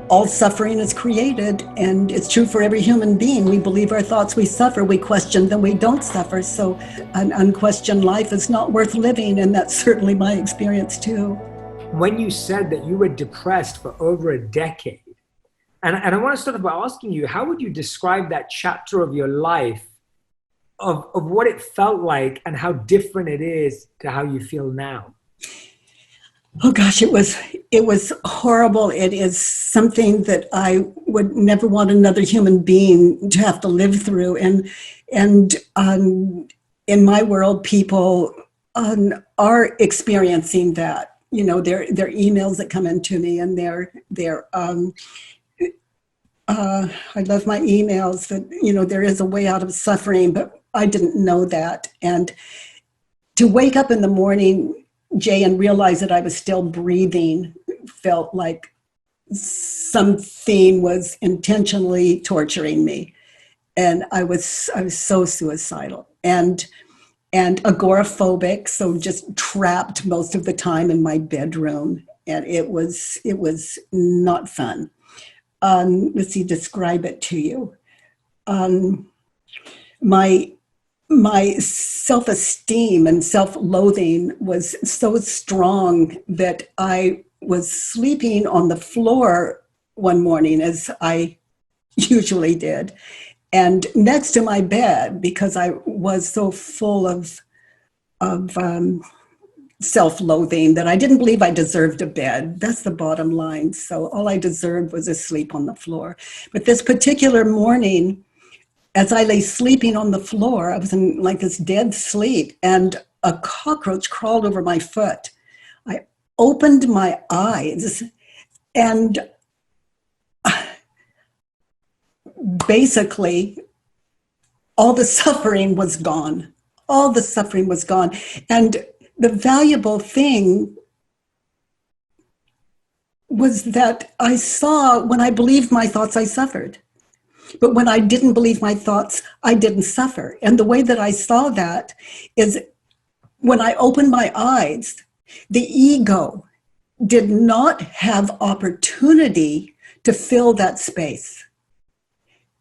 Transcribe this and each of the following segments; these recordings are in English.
all suffering is created, and it's true for every human being. We believe our thoughts, we suffer, we question them, we don't suffer. So an unquestioned life is not worth living, and that's certainly my experience too. When you said that you were depressed for over a decade, and I want to start by asking you, how would you describe that chapter of your life, of what it felt like and how different it is to how you feel now? Oh gosh, it was horrible. It is something that I would never want another human being to have to live through. And in my world, people are experiencing that. You know, their emails that come into me, and their I love my emails. That, you know, there is a way out of suffering, but I didn't know that. And to wake up in the morning, Jay, and realize that I was still breathing felt like something was intentionally torturing me. And I was so suicidal and agoraphobic, so just trapped most of the time in my bedroom. And it was not fun. Let's see, describe it to you. My self-esteem and self-loathing was so strong that I was sleeping on the floor one morning, as I usually did, and next to my bed, because I was so full of self-loathing that I didn't believe I deserved a bed. That's the bottom line. So all I deserved was a sleep on the floor. But this particular morning, as I lay sleeping on the floor, I was in like this dead sleep, and a cockroach crawled over my foot. I opened my eyes, and basically all the suffering was gone. All the suffering was gone. And the valuable thing was that I saw, when I believed my thoughts, I suffered. But when I didn't believe my thoughts, I didn't suffer. And the way that I saw that is when I opened my eyes, the ego did not have opportunity to fill that space.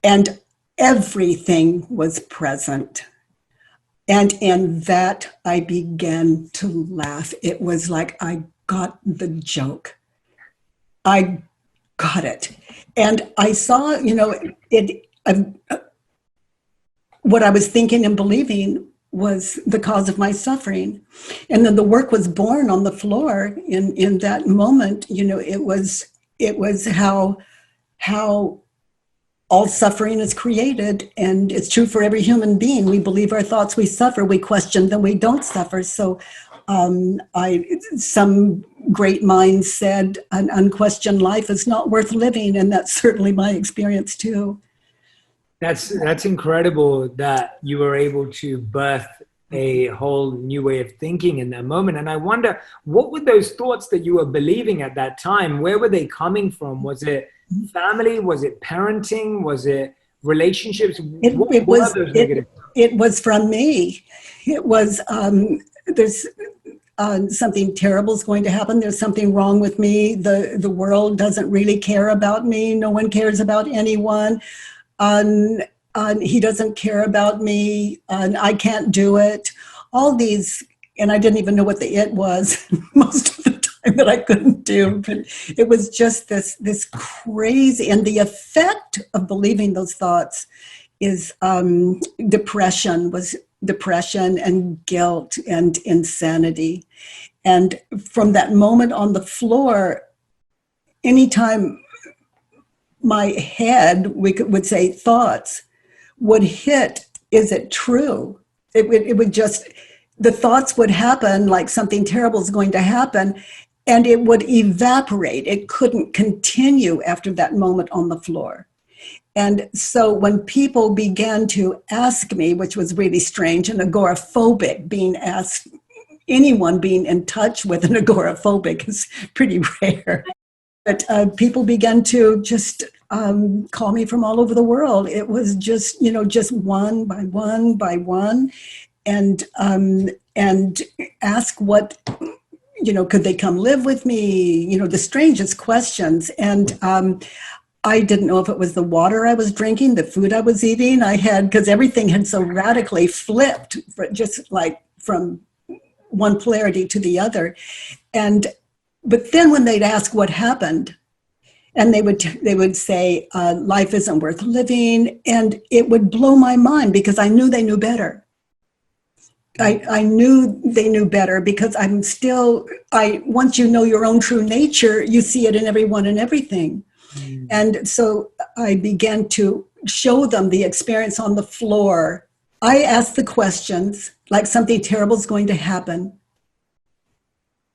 And everything was present. And in that, I began to laugh. It was like I got the joke. I got it. And I saw, you know, what I was thinking and believing was the cause of my suffering. And then the work was born on the floor in that moment. You know, it was how all suffering is created, and it's true for every human being. We believe our thoughts, we suffer, we question them, we don't suffer. So some great minds said an unquestioned life is not worth living, and that's certainly my experience too. That's incredible that you were able to birth a whole new way of thinking in that moment. And I wonder, what were those thoughts that you were believing at that time? Where were they coming from? Was it family? Was it parenting? Was it relationships? It was from me. It was, there's something terrible is going to happen. There's something wrong with me. The world doesn't really care about me. No one cares about anyone. He doesn't care about me. I can't do it. All these, and I didn't even know what the it was most of the time, that I couldn't do. But it was just this crazy, and the effect of believing those thoughts is depression and guilt and insanity. And from that moment on the floor, anytime my head, would say thoughts, would hit, is it true? It would just, the thoughts would happen like something terrible is going to happen, and it would evaporate. It couldn't continue after that moment on the floor. And so when people began to ask me, which was really strange and agoraphobic, being asked, anyone being in touch with an agoraphobic is pretty rare. But people began to just call me from all over the world. It was just, just one by one by one, and ask what, could they come live with me? The strangest questions. And I didn't know if it was the water I was drinking, the food I was eating. Because everything had so radically flipped, just like from one polarity to the other. But then when they'd ask what happened, and they would say, life isn't worth living. And it would blow my mind because I knew they knew better. I knew they knew better because once you know your own true nature, you see it in everyone and everything. Mm. And so I began to show them the experience on the floor. I asked the questions like something terrible is going to happen.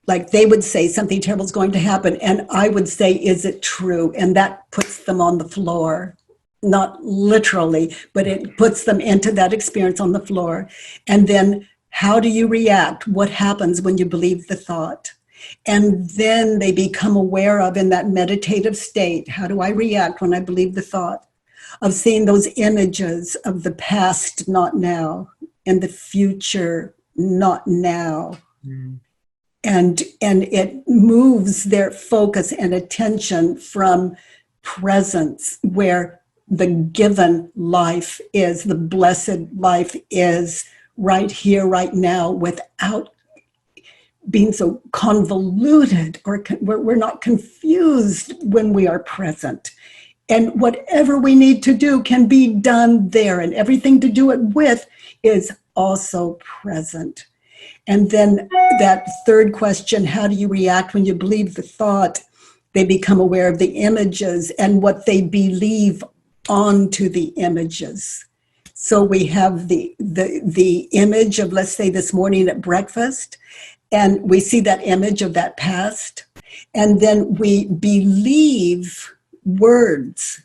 Like they would say something terrible is going to happen. And I would say, is it true? And that puts them on the floor. Not literally, but it puts them into that experience on the floor. And then how do you react? What happens when you believe the thought? And then they become aware of, in that meditative state, how do I react when I believe the thought? Of seeing those images of the past, not now, and the future, not now. Mm. And it moves their focus and attention from presence, where the given life is, the blessed life is right here, right now, without being so convoluted, or we're not confused when we are present. And whatever we need to do can be done there, and everything to do it with is also present. And then that third question, how do you react when you believe the thought? They become aware of the images and what they believe onto the images. So we have the image of, let's say, this morning at breakfast, and we see that image of that past, and then we believe words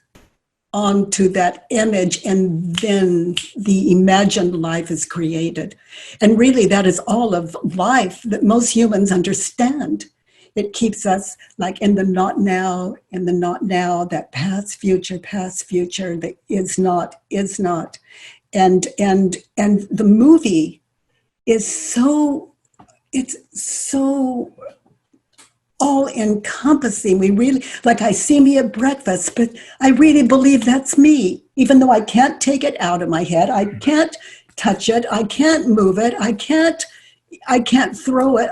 onto that image, and then the imagined life is created. And really, that is all of life that most humans understand. It keeps us like in the not now, that past, future, that is not. And the movie is so all-encompassing. We really, like, I see me at breakfast, but I really believe that's me, even though I can't take it out of my head. I can't touch it. I can't move it. I can't throw it.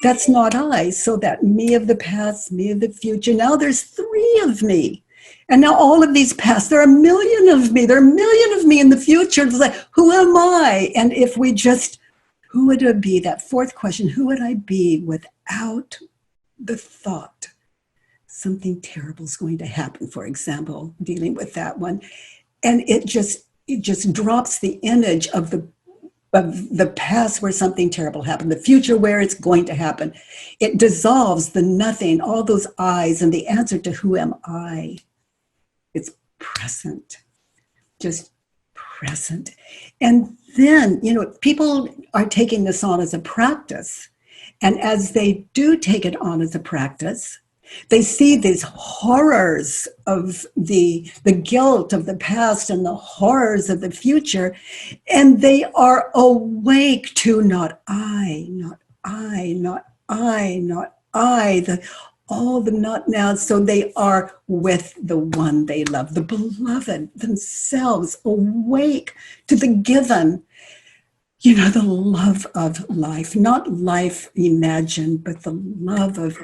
That's not I. So that me of the past, me of the future. Now there's 3 of me. And now all of these past, there are 1 million of me. There are 1 million of me in the future. It's like, who am I? And if we just, who would I be? That fourth question, who would I be without the thought something terrible is going to happen, for example, dealing with that one. And it just drops the image of the past where something terrible happened, the future where it's going to happen. It dissolves the nothing, all those I's, and the answer to who am I? It's present, just present. And then, people are taking this on as a practice. And as they do take it on as a practice, they see these horrors of the guilt of the past and the horrors of the future, and they are awake to not I, all the not now. So they are with the one they love, the beloved themselves, awake to the given. The love of life, not life imagined, but the love of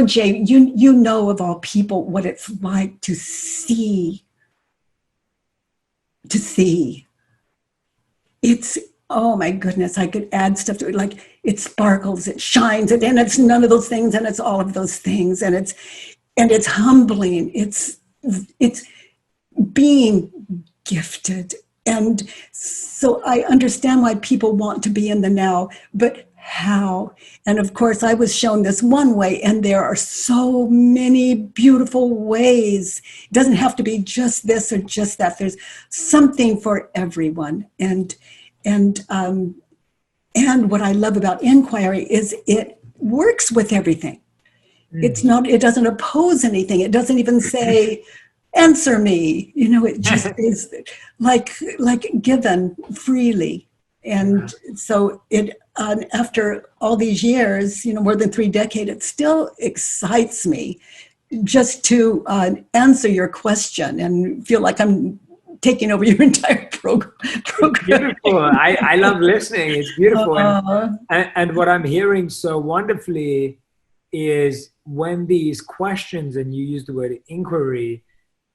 Jay, you know of all people what it's like to see. It's, oh my goodness, I could add stuff to it. Like, it sparkles, it shines, and it's none of those things, and it's all of those things, and it's humbling. It's being gifted. And so I understand why people want to be in the now, but how? And of course, I was shown this one way, and there are so many beautiful ways. It doesn't have to be just this or just that. There's something for everyone. And what I love about inquiry is it works with everything. It doesn't oppose anything. It doesn't even say, answer me. It just is like given freely. And so it, after all these years, more than 3 decades, it still excites me just to answer your question and feel like I'm taking over your entire program. Beautiful. I love listening. It's beautiful. And what I'm hearing so wonderfully is when these questions, and you use the word inquiry,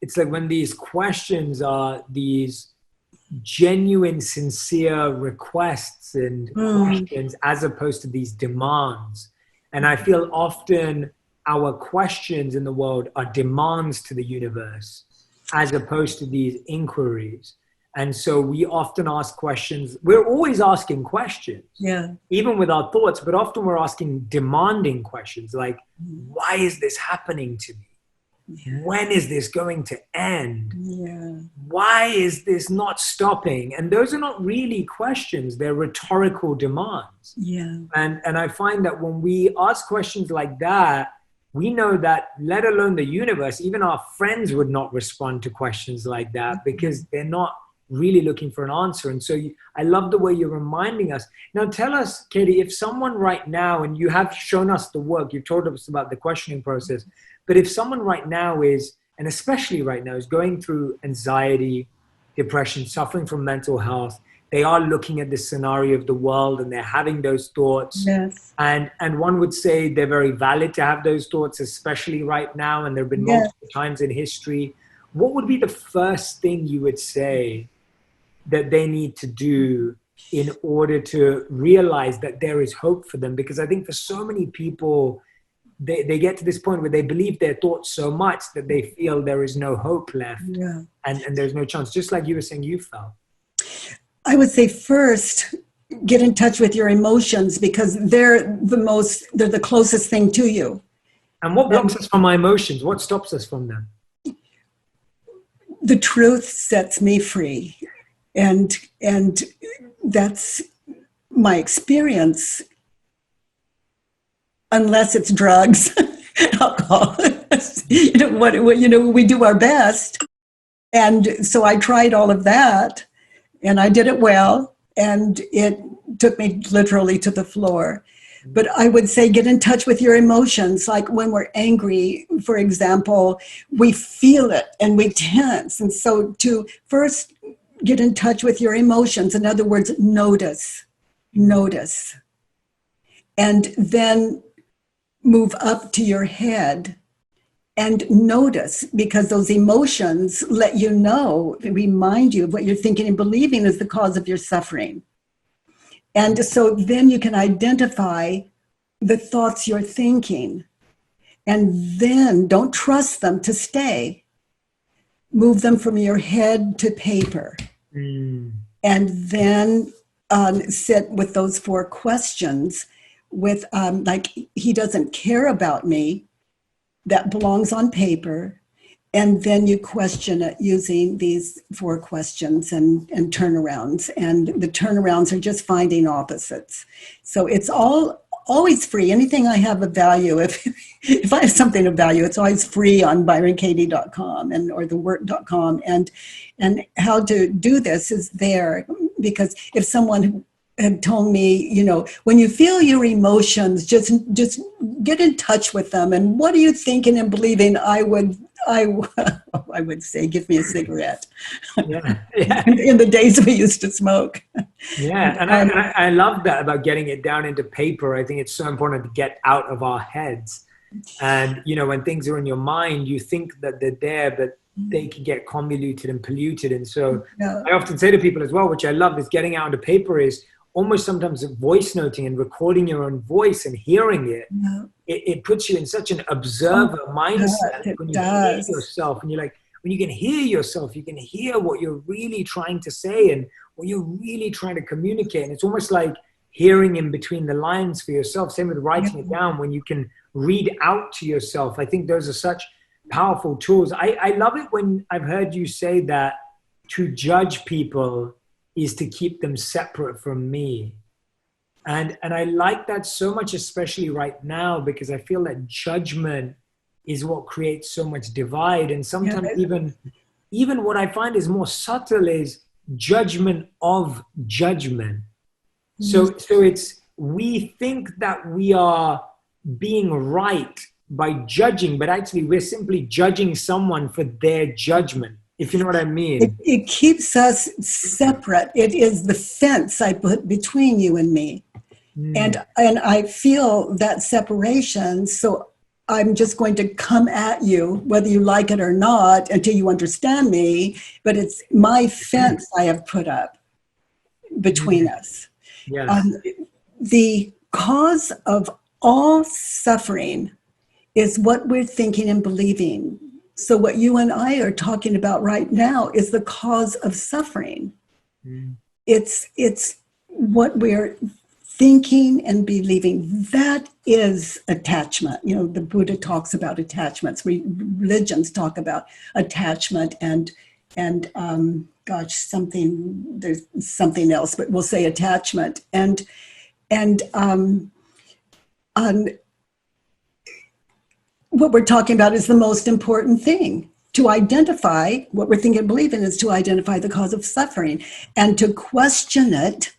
it's like when these questions are these genuine, sincere requests and questions as opposed to these demands. And I feel often our questions in the world are demands to the universe as opposed to these inquiries. And so we often ask questions. We're always asking questions, even with our thoughts, but often we're asking demanding questions like, why is this happening to me? When is this going to end? Why is this not stopping? And those are not really questions. They're rhetorical demands. And I find that when we ask questions like that, we know that, let alone the universe, even our friends would not respond to questions like that because they're not really looking for an answer. And so I love the way you're reminding us. Now tell us, Katie, if someone right now, and you have shown us the work, you've told us about the questioning process, but if someone right now is, and especially right now, is going through anxiety, depression, suffering from mental health, they are looking at the scenario of the world and they're having those thoughts. And one would say they're very valid to have those thoughts, especially right now. And there have been multiple times in history. What would be the first thing you would say that they need to do in order to realize that there is hope for them? Because I think for so many people, they get to this point where they believe their thoughts so much that they feel there is no hope left and there's no chance, just like you were saying you felt. I would say first, get in touch with your emotions because they're the closest thing to you. And what blocks us from our emotions? What stops us from them? The truth sets me free. And that's my experience, unless it's drugs, alcohol. We do our best. And so I tried all of that and I did it well. And it took me literally to the floor. But I would say get in touch with your emotions. Like when we're angry, for example, we feel it and we tense. And so to first get in touch with your emotions. In other words, notice. And then move up to your head and notice, because those emotions let you know, remind you of what you're thinking and believing is the cause of your suffering. And so then you can identify the thoughts you're thinking and then don't trust them to stay. Move them from your head to paper. And then sit with those 4 questions with like, he doesn't care about me. That belongs on paper. And then you question it using these 4 questions and turnarounds. And the turnarounds are just finding opposites. So it's always free. Anything I have of value, if I have something of value, it's always free on byronkatie.com or thework.com. And how to do this is there, because if someone had told me, when you feel your emotions, just get in touch with them. And what are you thinking and believing? I would say, give me a cigarette. In the days we used to smoke. And I love that about getting it down into paper. I think it's so important to get out of our heads. And, when things are in your mind, you think that they're there, but they can get convoluted and polluted. And so I often say to people as well, which I love, is getting out into paper is almost sometimes voice noting and recording your own voice and hearing it. It puts you in such an observer mindset when you hear yourself, and you're like, when you can hear yourself, you can hear what you're really trying to say and what you're really trying to communicate. And it's almost like hearing in between the lines for yourself. Same with writing it down, when you can read out to yourself. I think those are such powerful tools. I love it when I've heard you say that to judge people is to keep them separate from me. And I like that so much, especially right now, because I feel that judgment is what creates so much divide. And sometimes even what I find is more subtle is judgment of judgment. So it's, we think that we are being right by judging, but actually we're simply judging someone for their judgment, if you know what I mean. It keeps us separate. It is the fence I put between you and me. And I feel that separation, so I'm just going to come at you, whether you like it or not, until you understand me. But it's my fence I have put up between us. Yes. The cause of all suffering is what we're thinking and believing. So what you and I are talking about right now is the cause of suffering. It's what we're thinking and believing. That is attachment. You know, the Buddha talks about attachments. Religions talk about attachment and there's something else, but we'll say attachment. And what we're talking about is the most important thing. To identify what we're thinking and believing is to identify the cause of suffering. And to question it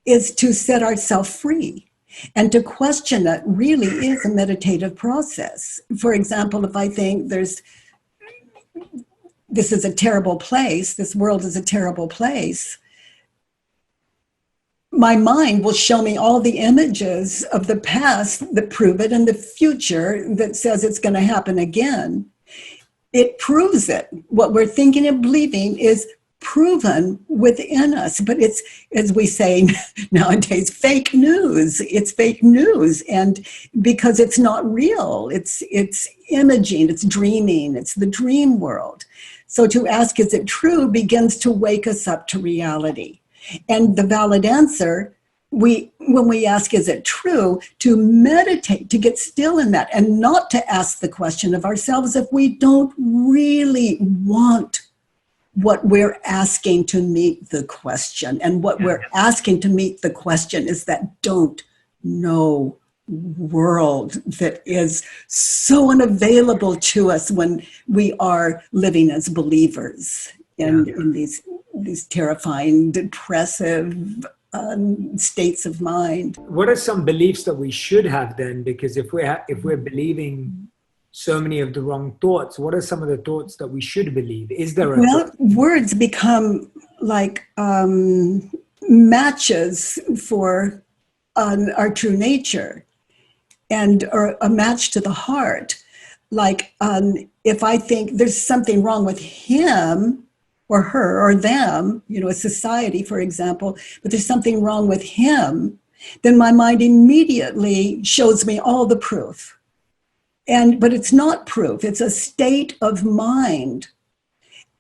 is to set ourselves free. And to question it really is a meditative process. For example, if I think this is a terrible place, this world is a terrible place, my mind will show me all the images of the past that prove it and the future that says it's going to happen again. It proves it. What we're thinking and believing is proven within us, but it's, as we say nowadays, fake news. It's fake news, and because it's not real, it's imaging, it's dreaming, it's the dream world. So to ask, is it true, begins to wake us up to reality. And the valid answer, when we ask, is it true, to meditate, to get still in that, and not to ask the question of ourselves if we don't really want what we're asking to meet the question. And what we're asking to meet the question is that don't know world that is so unavailable to us when we are living as believers in these terrifying, depressive states of mind. What are some beliefs that we should have then? Because if we're believing so many of the wrong thoughts, what are some of the thoughts that we should believe? Is there a words become like matches for our true nature, and or a match to the heart. Like if I think there's something wrong with him or her or them, you know, a society, for example, but there's something wrong with him, then my mind immediately shows me all the proof. But it's not proof, it's a state of mind.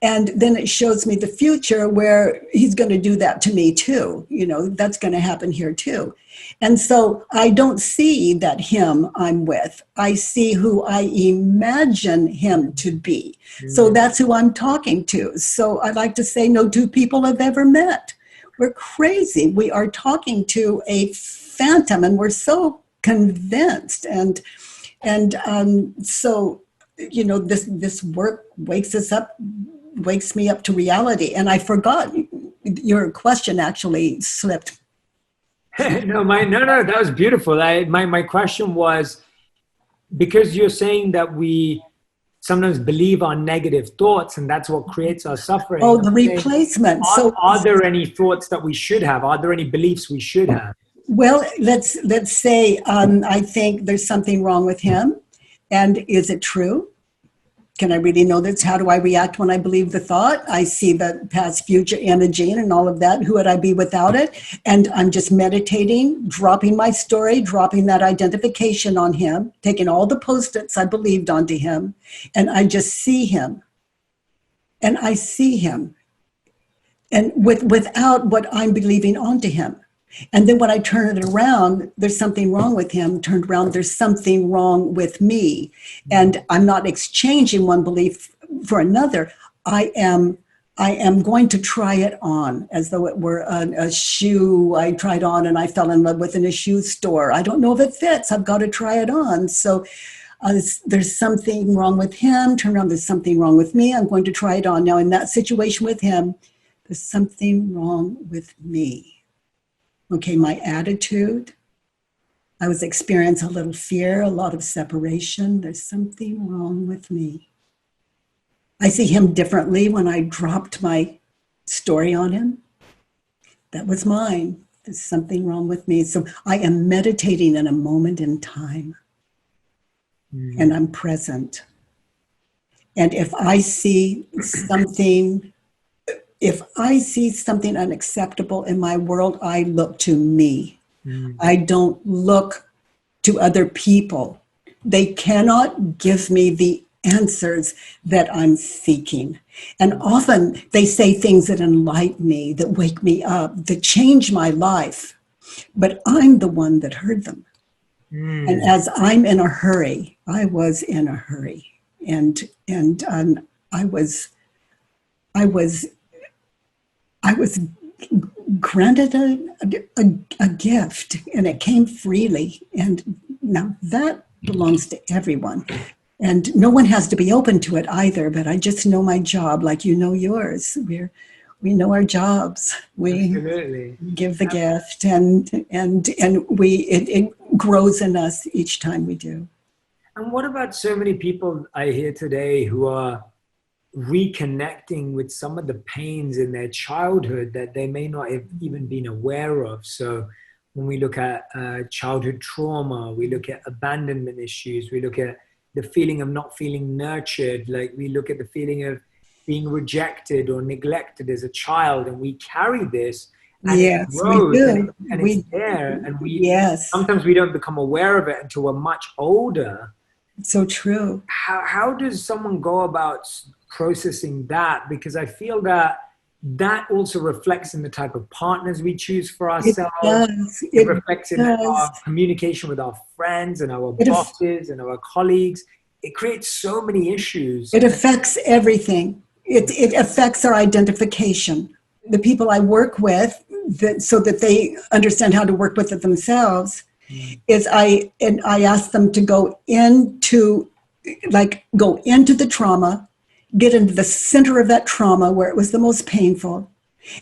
And then it shows me the future where he's going to do that to me too. You know, that's going to happen here too. And so I don't see that him I'm with. I see who I imagine him to be. So that's who I'm talking to. So I like to say no two people have ever met. We're crazy. We are talking to a phantom, and we're so convinced. And so, you know, this work wakes me up to reality. And I forgot your question actually slipped. No, that was beautiful. My question was, because you're saying that we sometimes believe our negative thoughts and that's what creates our suffering. Oh, the replacement. Are there any thoughts that we should have? Are there any beliefs we should have? Well, let's say I think there's something wrong with him. And is it true? Can I really know this? How do I react when I believe the thought? I see the past, future imaging and all of that. Who would I be without it? And I'm just meditating, dropping my story, dropping that identification on him, taking all the Post-its I believed onto him, and I just see him. And I see him. And without what I'm believing onto him. And then when I turn it around, there's something wrong with him. Turned around, there's something wrong with me. And I'm not exchanging one belief for another. I am going to try it on as though it were a shoe I tried on and I fell in love with in a shoe store. I don't know if it fits. I've got to try it on. So there's something wrong with him. Turn around, there's something wrong with me. I'm going to try it on. Now, in that situation with him, there's something wrong with me. Okay, my attitude. I was experiencing a little fear, a lot of separation. There's something wrong with me. I see him differently when I dropped my story on him. That was mine. There's something wrong with me. So I am meditating in a moment in time. And I'm present. And if I see something unacceptable in my world, I look to me. I don't look to other people. They cannot give me the answers that I'm seeking. And often they say things that enlighten me, that wake me up, that change my life. But I'm the one that heard them. And as I'm in a hurry, I was in a hurry. And I was granted a gift, and it came freely. And now that belongs to everyone. And no one has to be open to it either, but I just know my job like you know yours. We know our jobs. We Absolutely. give the gift, and it grows in us each time we do. And what about so many people I hear today who are reconnecting with some of the pains in their childhood that they may not have even been aware of? So when we look at childhood trauma, we look at abandonment issues, we look at the feeling of not feeling nurtured, like we look at the feeling of being rejected or neglected as a child, and we carry this, and yes, it grows, we do. and we, it's there, and sometimes we don't become aware of it until we're much older. So true. How does someone go about processing that? Because I feel that also reflects in the type of partners we choose for ourselves. It reflects in our communication with our friends and our bosses and our colleagues. It creates so many issues. It affects everything. It affects our identification. The people I work with, so that they understand how to work with it themselves, is I ask them to go into the trauma, get into the center of that trauma where it was the most painful,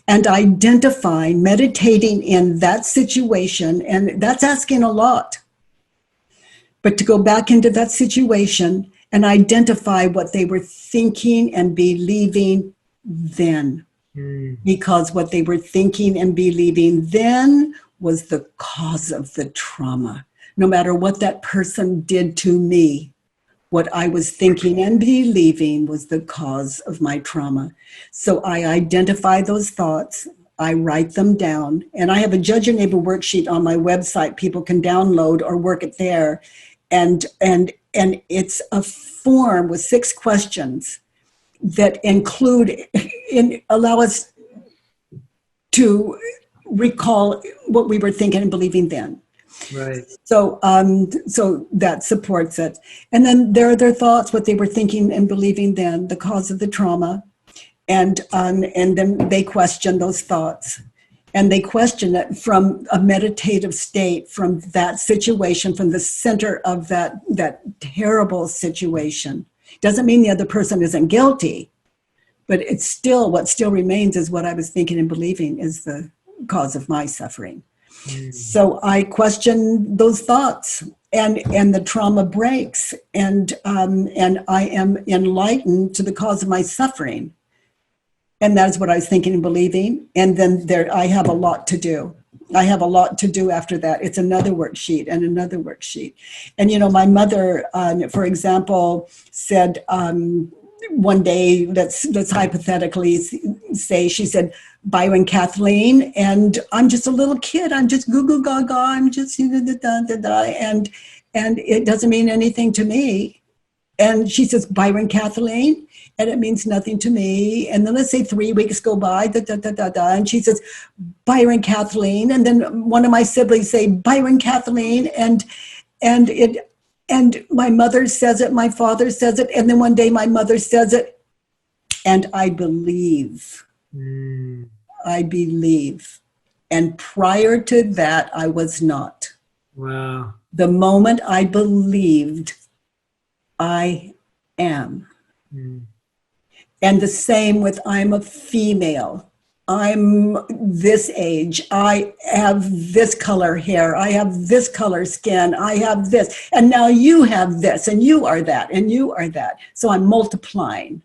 and identify, meditating in that situation, and that's asking a lot. But to go back into that situation and identify what they were thinking and believing then. Because what they were thinking and believing then was the cause of the trauma. No matter what that person did to me, what I was thinking and believing was the cause of my trauma. So I identify those thoughts, I write them down, and I have a Judge Your Neighbor worksheet on my website people can download or work it there. And it's a form with 6 questions that allow us to recall what we were thinking and believing then. Right. So that supports it. And then there are their thoughts, what they were thinking and believing then, the cause of the trauma. And then they question those thoughts. And they question it from a meditative state, from that situation, from the center of that terrible situation. Doesn't mean the other person isn't guilty, but it's still, what still remains is what I was thinking and believing is the cause of my suffering. So I question those thoughts, and the trauma breaks, and I am enlightened to the cause of my suffering. And that's what I was thinking and believing. And then I have a lot to do. I have a lot to do after that. It's another worksheet and another worksheet. And, my mother, for example, said one day, let's hypothetically say, she said, Byron Kathleen, and I'm just a little kid. I'm just goo gaga. I'm just and it doesn't mean anything to me. And she says, Byron Kathleen, and it means nothing to me. And then let's say 3 weeks go by, and she says, Byron Kathleen. And then one of my siblings say, Byron Kathleen. And my mother says it, my father says it. And then one day my mother says it. And I believe. I believe. And prior to that, I was not. Wow. The moment I believed, I am. And the same with I'm a female. I'm this age, I have this color hair, I have this color skin, I have this, and now you have this, and you are that, and you are that. So I'm multiplying,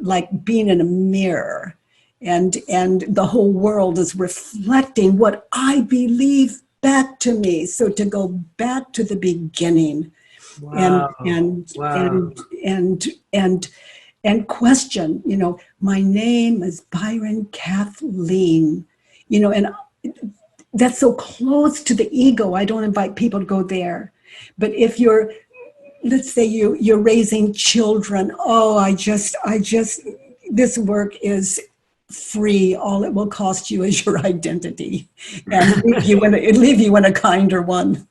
like being in a mirror, and the whole world is reflecting what I believe back to me. So to go back to the beginning, Wow. and Wow. and question, my name is Byron Kathleen, and that's so close to the ego. I don't invite people to go there. But if let's say you're raising children, this work is free. All it will cost you is your identity, and leave you in a kinder one.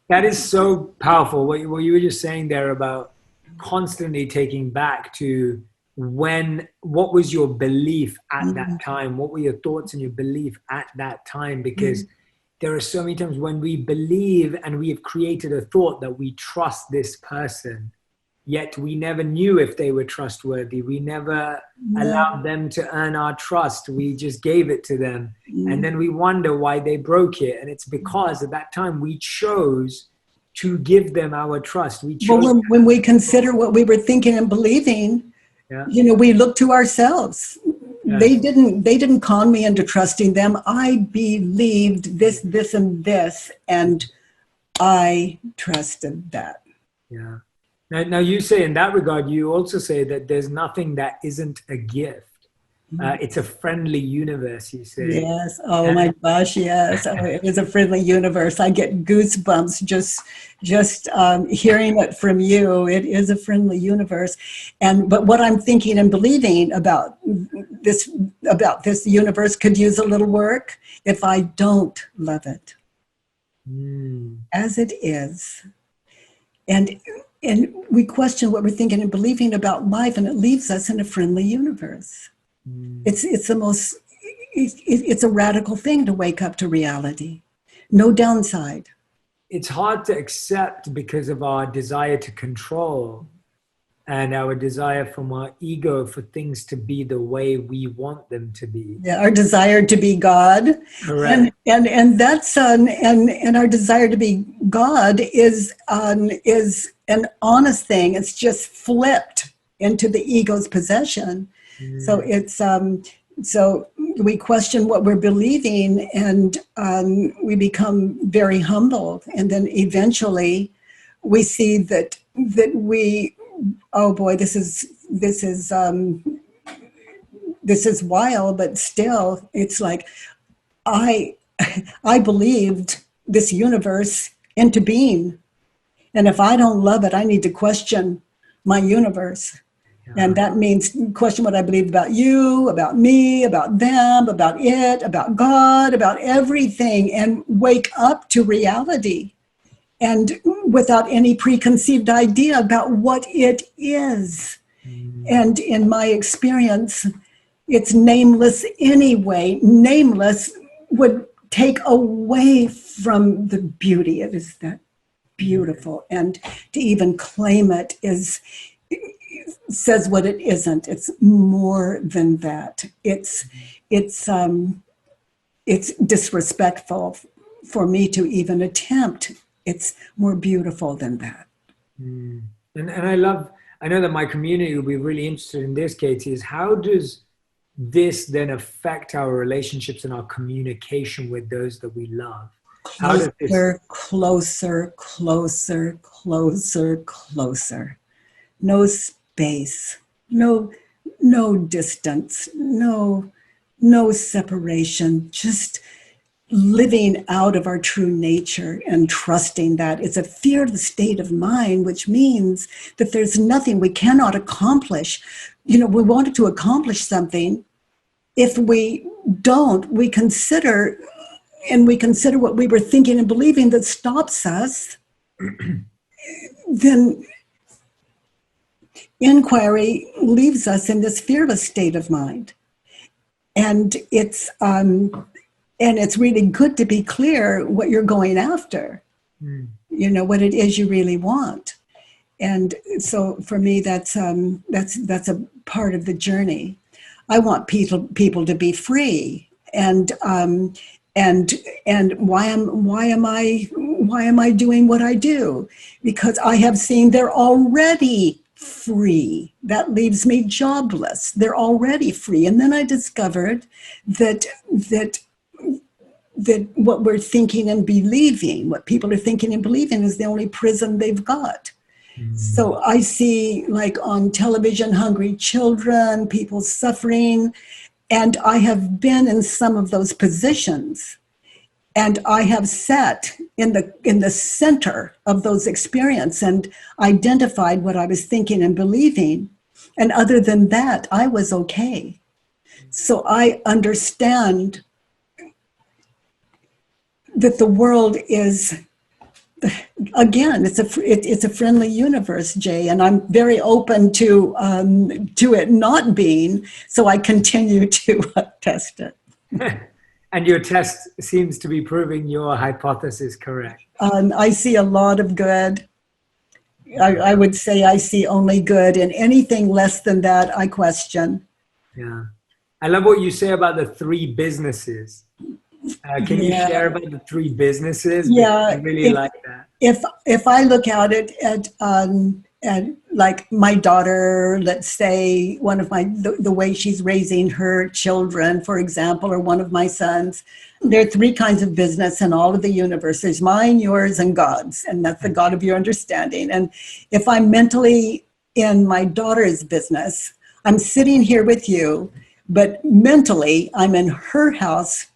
That is so powerful. What you were just saying there about constantly taking back to what was your belief at that time? What were your thoughts and your belief at that time? Because there are so many times when we believe and we have created a thought that we trust this person, yet we never knew if they were trustworthy. We never allowed them to earn our trust. We just gave it to them. And then we wonder why they broke it. And it's because at that time we chose to give them our trust. Well, when we consider what we were thinking and believing, we look to ourselves. Yeah. They didn't con me into trusting them. I believed this, and this, and I trusted that. Yeah. Now you say in that regard, you also say that there's nothing that isn't a gift. It's a friendly universe, you say. Yes. Oh my gosh, yes. It is a friendly universe. I get goosebumps just hearing it from you. It is a friendly universe. But what I'm thinking and believing about this universe could use a little work if I don't love it as it is. And we question what we're thinking and believing about life, and it leaves us in a friendly universe. It's a radical thing to wake up to reality. No downside. It's hard to accept because of our desire to control and our desire from our ego for things to be the way we want them to be. Yeah, our desire to be God. Correct. And that's and our desire to be God is an honest thing. It's just flipped into the ego's possession. So it's so we question what we're believing, and we become very humbled, and then eventually we see that we, oh boy, this is wild, but still it's like I believed this universe into being, and if I don't love it, I need to question my universe. And that means question what I believe about you, about me, about them, about it, about God, about everything, and wake up to reality, and without any preconceived idea about what it is. And in my experience, it's nameless anyway. Nameless would take away from the beauty. It is that beautiful. And to even claim it says what it isn't. It's more than that. It's disrespectful for me to even attempt. It's more beautiful than that. And I know that my community will be really interested in this, Katie, is how does this then affect our relationships and our communication with those that we love? Closer. No space, no distance, no separation, just living out of our true nature and trusting that. It's a fearless state of mind, which means that there's nothing we cannot accomplish. We wanted to accomplish something. If we don't, we consider what we were thinking and believing that stops us, then inquiry leaves us in this fearless state of mind. And it's really good to be clear what you're going after, what it is you really want. And so for me, that's a part of the journey. I want people to be free. And why am I doing what I do? Because I have seen they're already free. That leaves me jobless. They're already free. And then I discovered that what we're thinking and believing, what people are thinking and believing, is the only prison they've got. So I see, like on television, hungry children, people suffering, and I have been in some of those positions, and I have sat in the center of those experiences and identified what I was thinking and believing. And other than that, I was okay. So I understand that the world is, again, it's a friendly universe, Jay, and I'm very open to it not being. So I continue to test it. And your test seems to be proving your hypothesis correct. I see a lot of good. I would say I see only good, and anything less than that, I question. Yeah, I love what you say about the 3 businesses. Can you share about the 3 businesses? Yeah, I really like that. If I look at it at like my daughter, let's say the way she's raising her children, for example, or one of my sons, there are 3 kinds of business in all of the universe. There's mine, yours, and God's, and that's the God of your understanding. And if I'm mentally in my daughter's business, I'm sitting here with you, but mentally I'm in her house,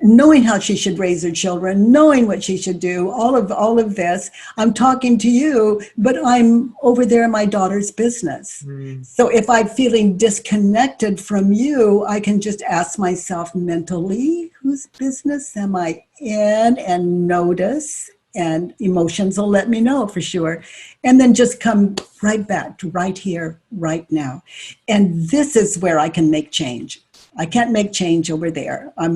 knowing how she should raise her children, knowing what she should do, all of this. I'm talking to you, but I'm over there in my daughter's business. So if I'm feeling disconnected from you, I can just ask myself mentally, whose business am I in, and notice, and emotions will let me know for sure. And then just come right back to right here, right now. And this is where I can make change. I can't make change over there. I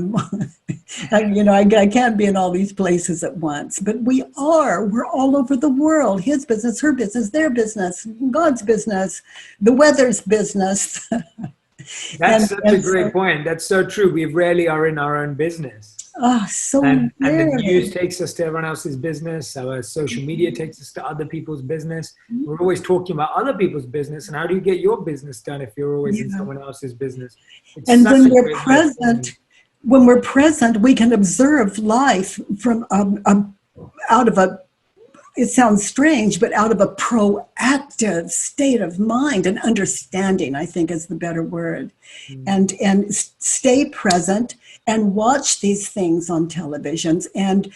can't be in all these places at once, but we're all over the world. His business, her business, their business, God's business, the weather's business. That's such a great point. That's so true. We rarely are in our own business. And the news takes us to everyone else's business. Our social media takes us to other people's business. We're always talking about other people's business. And how do you get your business done if you're always in someone else's business? And when we're present, we can observe life from out of a, it sounds strange, but out of a proactive state of mind and understanding, I think is the better word. And stay present and watch these things on televisions and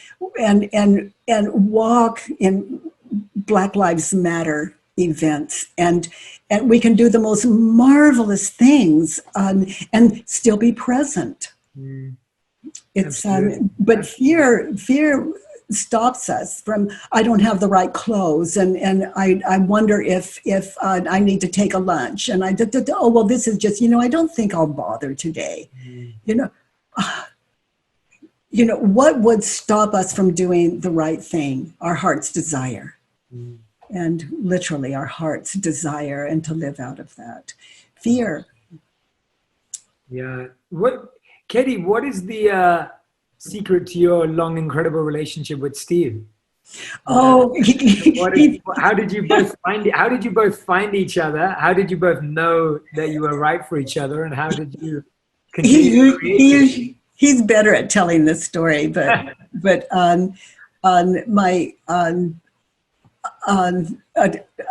walk in Black Lives Matter events, and we can do the most marvelous things and still be present. It's but fear stops us from, I don't have the right clothes, and I wonder if I need to take a lunch, and oh well, this is just, I don't think I'll bother today. What would stop us from doing the right thing? Our heart's desire. And literally our heart's desire, and to live out of that. Fear. Yeah. Katie, what is the secret to your long, incredible relationship with Steve? Oh, how did you both find it? How did you both find each other? How did you both know that you were right for each other? And how did you continue to create? He's better at telling this story, but a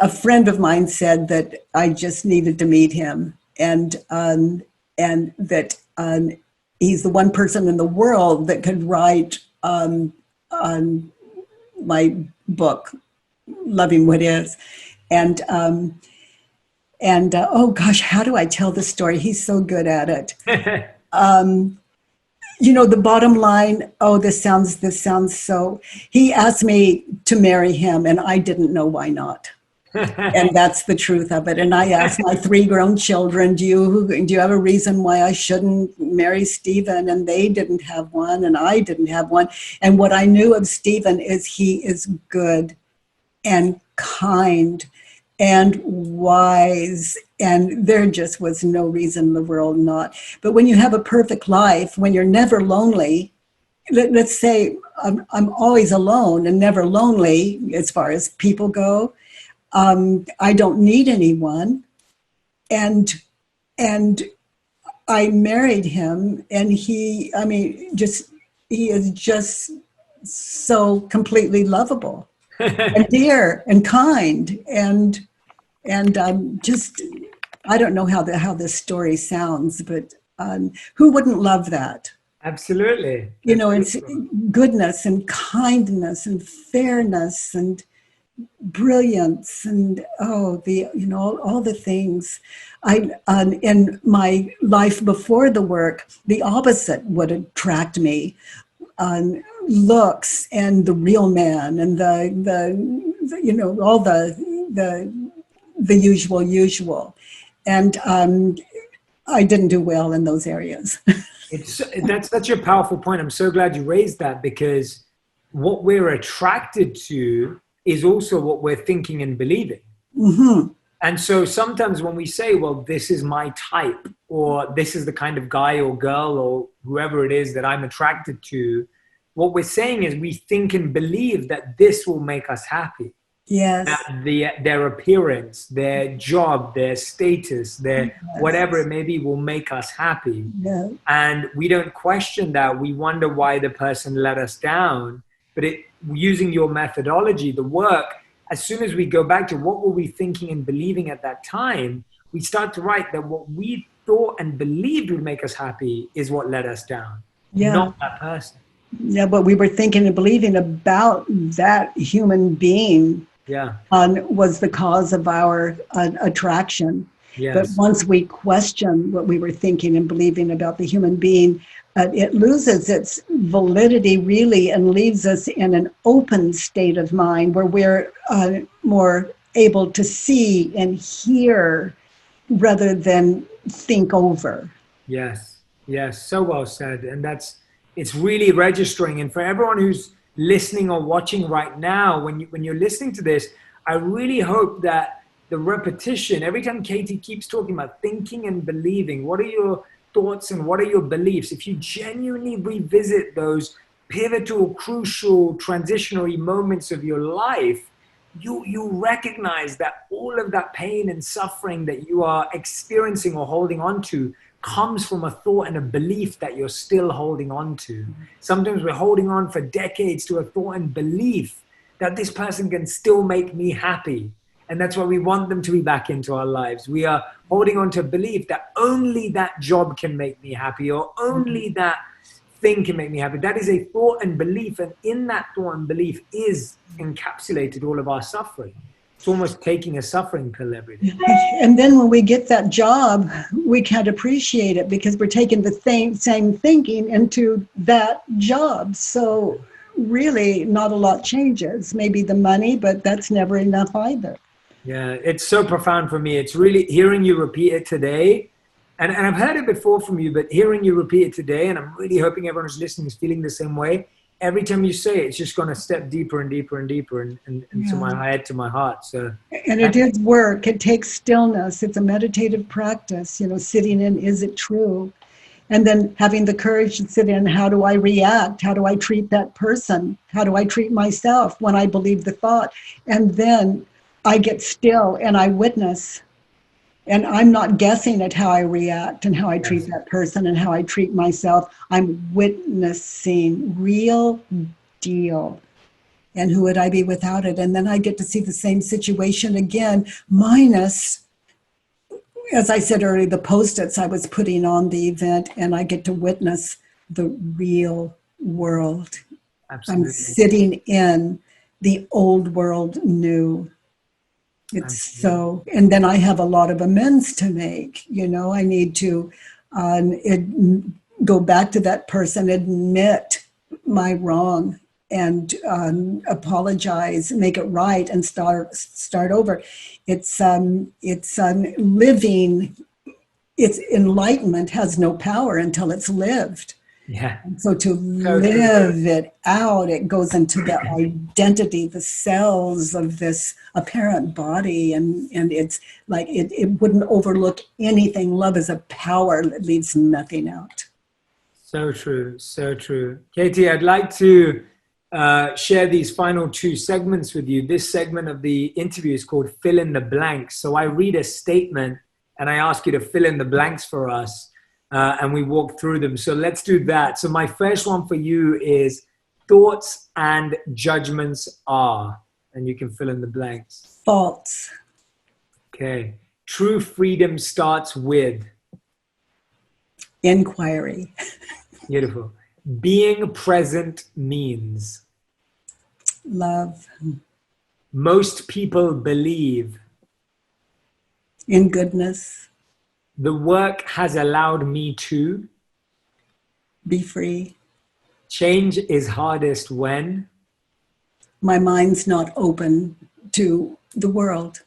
friend of mine said that I just needed to meet him, and that he's the one person in the world that could write on my book, Loving What Is, and oh gosh, how do I tell this story? He's so good at it. The bottom line, this sounds so, he asked me to marry him, and I didn't know why not. And that's the truth of it. And I asked my 3 grown children, do you have a reason why I shouldn't marry Stephen? And they didn't have one, and I didn't have one. And what I knew of Stephen is he is good and kind and wise, and there just was no reason in the world not. But when you have a perfect life, when you're never lonely, let's say I'm always alone and never lonely as far as people go. I don't need anyone, and I married him, and he is just so completely lovable and dear and kind, and just, I don't know how this story sounds, but who wouldn't love that? Absolutely. You know, it's goodness and kindness and fairness and brilliance and all the things. In my life before the work, the opposite would attract me. Looks and the real man and the all the usual, and I didn't do well in those areas. That's such a powerful point. I'm so glad you raised that, because what we're attracted to is also what we're thinking and believing. Mm-hmm. And so sometimes when we say, well, this is my type, or this is the kind of guy or girl or whoever it is that I'm attracted to, what we're saying is we think and believe that this will make us happy. Yes. That their appearance, their job, their status, their whatever it may be will make us happy. Yeah. And we don't question that. We wonder why the person let us down. But using your methodology, the work, as soon as we go back to what were we thinking and believing at that time, we start to write that what we thought and believed would make us happy is what let us down, not that person. Yeah, but we were thinking and believing about that human being was the cause of our attraction. Yes. But once we question what we were thinking and believing about the human being, it loses its validity, really, and leaves us in an open state of mind where we're more able to see and hear rather than think over. Yes, so well said. And it's really registering. And for everyone who's listening or watching right now, when you're listening to this, I really hope that the repetition, every time Katie keeps talking about thinking and believing, what are your thoughts and what are your beliefs? If you genuinely revisit those pivotal, crucial, transitionary moments of your life, you recognize that all of that pain and suffering that you are experiencing or holding on to comes from a thought and a belief that you're still holding on to. Sometimes we're holding on for decades to a thought and belief that this person can still make me happy. And that's why we want them to be back into our lives. We are holding on to a belief that only that job can make me happy, or only that thing can make me happy. That is a thought and belief. And in that thought and belief is encapsulated all of our suffering. It's almost taking a suffering pill every day. And then when we get that job, we can't appreciate it because we're taking the same thinking into that job. So really not a lot changes. Maybe the money, but that's never enough either. Yeah, it's so profound for me. It's really hearing you repeat it today. And I've heard it before from you, but hearing you repeat it today, and I'm really hoping everyone who's listening is feeling the same way. Every time you say it, it's just going to step deeper and deeper and deeper into my head, to my heart. So, and it is work. It takes stillness. It's a meditative practice, sitting in, is it true? And then having the courage to sit in, how do I react? How do I treat that person? How do I treat myself when I believe the thought? And then I get still and I witness. And I'm not guessing at how I react and how I treat that person and how I treat myself. I'm witnessing real deal. And who would I be without it? And then I get to see the same situation again, minus, as I said earlier, the Post-its I was putting on the event, and I get to witness the real world. Absolutely. I'm sitting in the old world new. It's so, and then I have a lot of amends to make. I need to go back to that person, admit my wrong, and apologize, make it right, and start over. It's living. It's enlightenment has no power until it's lived. Yeah. So to live it out, it goes into the identity, the cells of this apparent body. And it's like it wouldn't overlook anything. Love is a power that leaves nothing out. So true. So true. Katie, I'd like to share these final two segments with you. This segment of the interview is called Fill in the Blanks. So I read a statement and I ask you to fill in the blanks for us. And we walk through them. So let's do that. So my first one for you is thoughts and judgments are, and you can fill in the blanks. False. Okay. True freedom starts with inquiry. Beautiful. Being present means love. Most people believe in goodness. The work has allowed me to be free. Change is hardest when my mind's not open to the world.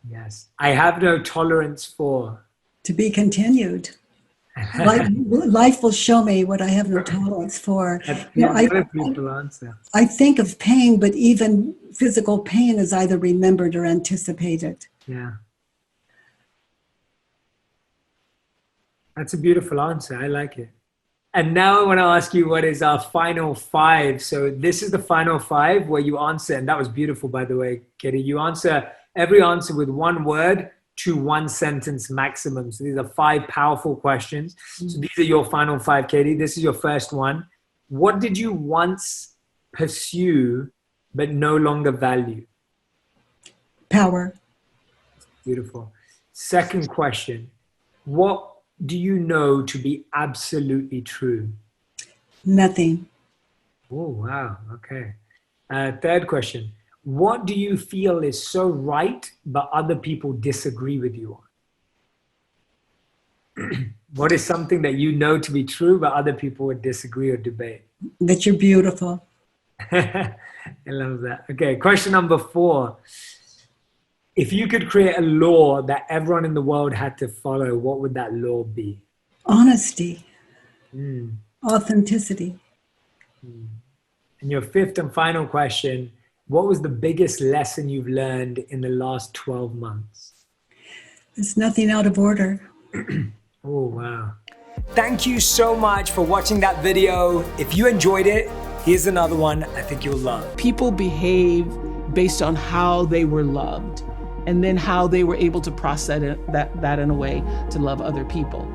Yes. I have no tolerance for to be continued. Life will show me what I have no tolerance for. I think of pain, but even physical pain is either remembered or anticipated. Yeah. That's a beautiful answer. I like it. And now I want to ask you, what is our final five? So this is the final five where you answer, and that was beautiful, by the way, Katie. You answer every answer with one word to one sentence maximum. So these are five powerful questions. So these are your final five, Katie. This is your first one. What did you once pursue but no longer value? Power. Beautiful. Second question. What do you know to be absolutely true? Nothing. Oh, wow. Okay. Third question. What do you feel is so right, but other people disagree with you on? What is something that you know to be true, but other people would disagree or debate? That you're beautiful. I love that. Okay. Question number 4. If you could create a law that everyone in the world had to follow, what would that law be? Honesty. Authenticity. And your fifth and final question, what was the biggest lesson you've learned in the last 12 months? There's nothing out of order. Oh, wow. Thank you so much for watching that video. If you enjoyed it, here's another one I think you'll love. People behave based on how they were loved, and then how they were able to process that in a way to love other people.